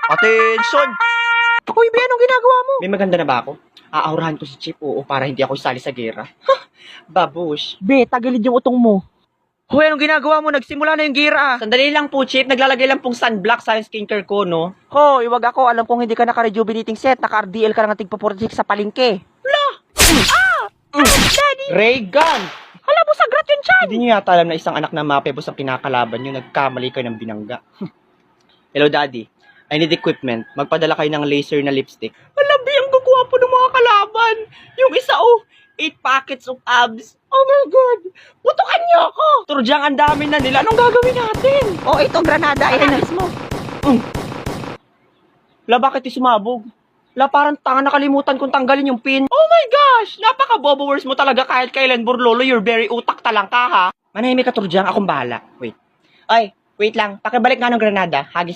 Attention! Uy, Ben, anong ginagawa mo? May maganda na ba ako? Aaurahan ko si Chip, oo, para hindi ako isali sa gera. Babush. Be, tagilid yung utong mo. Hoy, anong ginagawa mo? Nagsimula na yung gira. Sandali lang po, Chip. Naglalagay lang pong sunblock sa skincare ko, no? Hoy, wag ako. Alam kong hindi ka naka-rejuvenating set. Naka-RDL ka lang ng tigpa 46 sa palengke. Daddy! Ray gun! Hala mo, sagrat yun siya! Hindi niyo yata alam na isang anak na mapebos ang kinakalaban niyo, nagkamali kayo ng binangga. Hello, Daddy. I need equipment. Magpadala kayo ng laser na lipstick. Alabi, ang gagwapo ng mga kalaban. Yung isa, 8 packets of abs. Oh my God! Putukan niyo ako! Turdyang, ang dami na nila. Anong gagawin natin? Oh, ito, granada. Inalis mo. La, bakit sumabog? La, parang tanga, nakalimutan kong tanggalin yung pin. Oh my gosh! Napaka-bobo words mo talaga kahit kailan, Burlolo. You're very utak talang ka, ha? Manahimik ka, Turdyang. Akong bahala. Wait. Ay, wait lang. Pakibalik nga ng granada. Hagis